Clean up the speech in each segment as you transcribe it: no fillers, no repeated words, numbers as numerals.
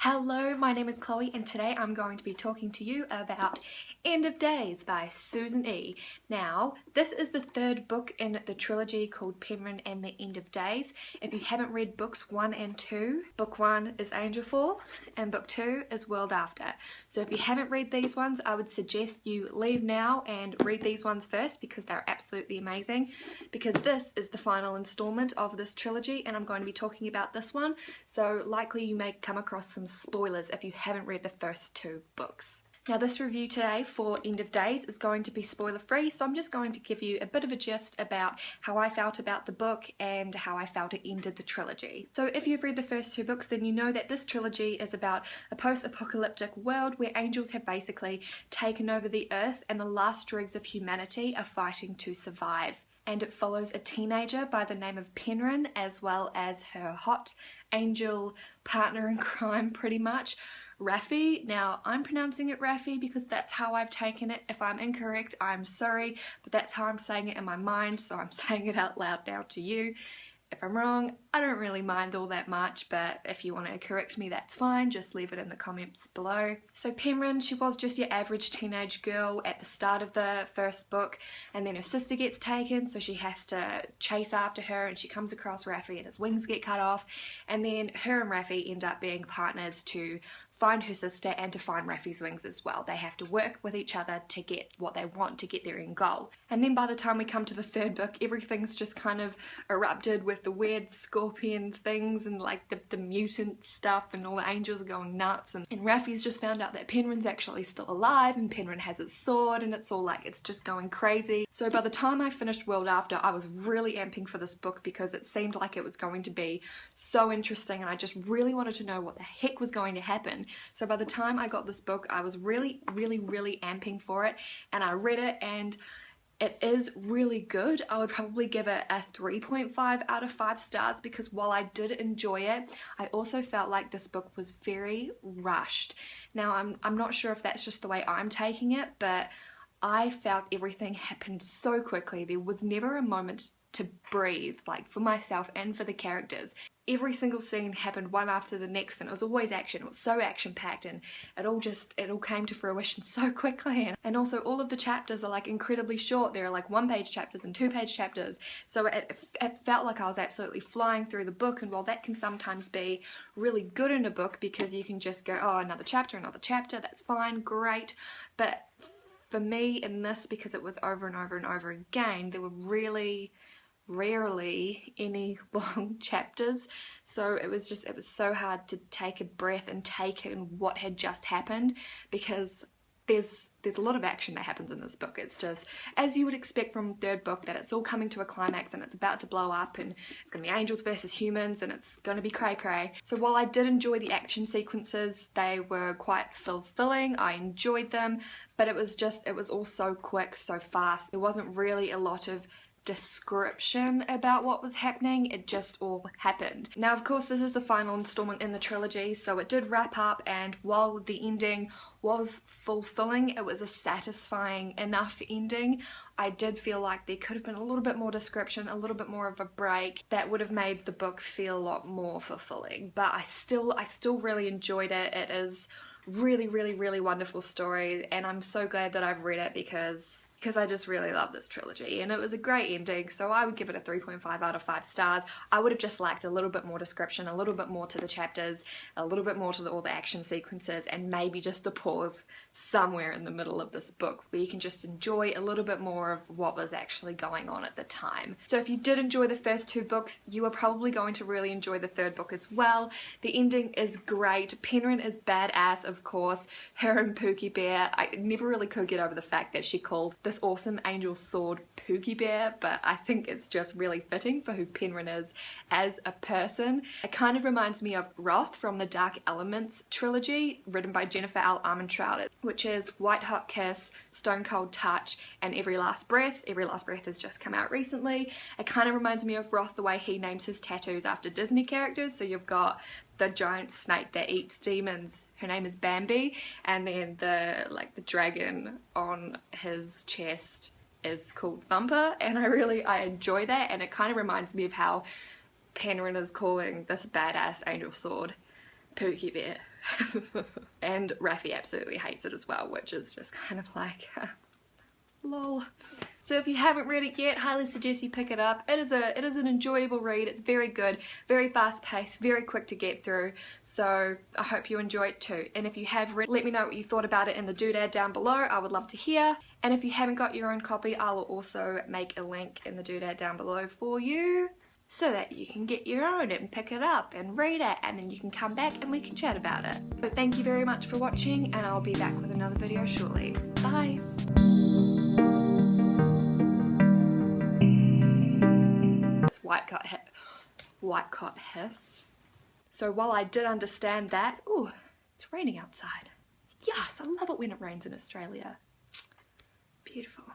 Hello, my name is Chloe and today I'm going to be talking to you about End of Days by Susan E. Now, this is the third book in the trilogy called Penryn and the End of Days. If you haven't read books 1 and 2, book 1 is Angel Fall and book 2 is World After. So if you haven't read these ones, I would suggest you leave now and read these ones first because they're absolutely amazing, because this is the final installment of this trilogy and I'm going to be talking about this one, so likely you may come across some spoilers if you haven't read the first 2 books. Now this review today for End of Days is going to be spoiler free, so I'm just going to give you a bit of a gist about how I felt about the book and how I felt it ended the trilogy. So if you've read the first 2 books, then you know that this trilogy is about a post-apocalyptic world where angels have basically taken over the earth and the last dregs of humanity are fighting to survive. And it follows a teenager by the name of Penryn as well as her hot angel partner in crime pretty much, Raffi. Now I'm pronouncing it Raffi because that's how I've taken it. If I'm incorrect, I'm sorry, but that's how I'm saying it in my mind, so I'm saying it out loud now to you. If I'm wrong, I don't really mind all that much, but if you want to correct me, that's fine. Just leave it in the comments below. So Penryn, she was just your average teenage girl at the start of the first book, and then her sister gets taken, so she has to chase after her, and she comes across Raffi and his wings get cut off, and then her and Raffi end up being partners to find her sister and to find Raffi's wings as well. They have to work with each other to get what they want, to get their end goal. And then by the time we come to the third book, everything's just kind of erupted with the weird scorpion things and like the mutant stuff, and all the angels are going nuts, and Raffi's just found out that Penryn's actually still alive and Penryn has his sword, and it's all like, it's just going crazy. So by the time I finished World After, I was really amping for this book because it seemed like it was going to be so interesting and I just really wanted to know what the heck was going to happen. So by the time I got this book, I was really amping for it, and I read it and it is really good. I would probably give it a 3.5 out of 5 stars because while I did enjoy it, I also felt like this book was very rushed. Now I'm not sure if that's just the way I'm taking it, but I felt everything happened so quickly. There was never a moment to breathe, like for myself and for the characters. Every single scene happened one after the next, and it was always action. It was so action-packed, and it all came to fruition so quickly. And also all of the chapters are like incredibly short. There are like 1-page chapters and 2-page chapters, so it felt like I was absolutely flying through the book. And while that can sometimes be really good in a book because you can just go, oh, another chapter, that's fine, great, but for me in this, because it was over and over and over again, there were really rarely any long chapters, so it was so hard to take a breath and take in what had just happened, because there's a lot of action that happens in this book. It's just, as you would expect from third book, that it's all coming to a climax and it's about to blow up and it's going to be angels versus humans and it's going to be cray cray. So while I did enjoy the action sequences, they were quite fulfilling. I enjoyed them, but it was all so quick, so fast. There wasn't really a lot of description about what was happening. It just all happened. Now of course this is the final installment in the trilogy, so it did wrap up, and while the ending was fulfilling, it was a satisfying enough ending. I did feel like there could have been a little bit more description, a little bit more of a break that would have made the book feel a lot more fulfilling, but I still really enjoyed it. It is really wonderful story, and I'm so glad that I've read it because I just really love this trilogy, and it was a great ending, so I would give it a 3.5 out of 5 stars. I would have just liked a little bit more description, a little bit more to the chapters, a little bit more to all the action sequences, and maybe just a pause somewhere in the middle of this book where you can just enjoy a little bit more of what was actually going on at the time. So if you did enjoy the first 2 books, you are probably going to really enjoy the third book as well. The ending is great. Penryn is badass, of course. Her and Pookie Bear, I never really could get over the fact that she called this awesome angel sword Pookie Bear, but I think it's just really fitting for who Penryn is as a person. It kind of reminds me of Roth from the Dark Elements trilogy, written by Jennifer L. Armentrout, which is White Hot Kiss, Stone Cold Touch, and Every Last Breath. Every Last Breath has just come out recently. It kind of reminds me of Roth the way he names his tattoos after Disney characters. So you've got the giant snake that eats demons, her name is Bambi, and then the dragon on his chest is called Thumper, and I enjoy that, and it kind of reminds me of how Penryn is calling this badass angel sword Pookie Bear. And Raffy absolutely hates it as well, which is just kind of like lol. So if you haven't read it yet, highly suggest you pick it up. It is an enjoyable read. It's very good, very fast paced, very quick to get through. So I hope you enjoy it too. And if you have read, let me know what you thought about it in the doodad down below. I would love to hear. And if you haven't got your own copy, I will also make a link in the doodad down below for you, so that you can get your own and pick it up and read it, and then you can come back and we can chat about it. But thank you very much for watching, and I'll be back with another video shortly. Bye! It's white cot hiss. So while I did understand that, ooh, it's raining outside. Yes, I love it when it rains in Australia. Beautiful.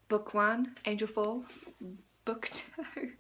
Book 1, Angel Fall. Book 2.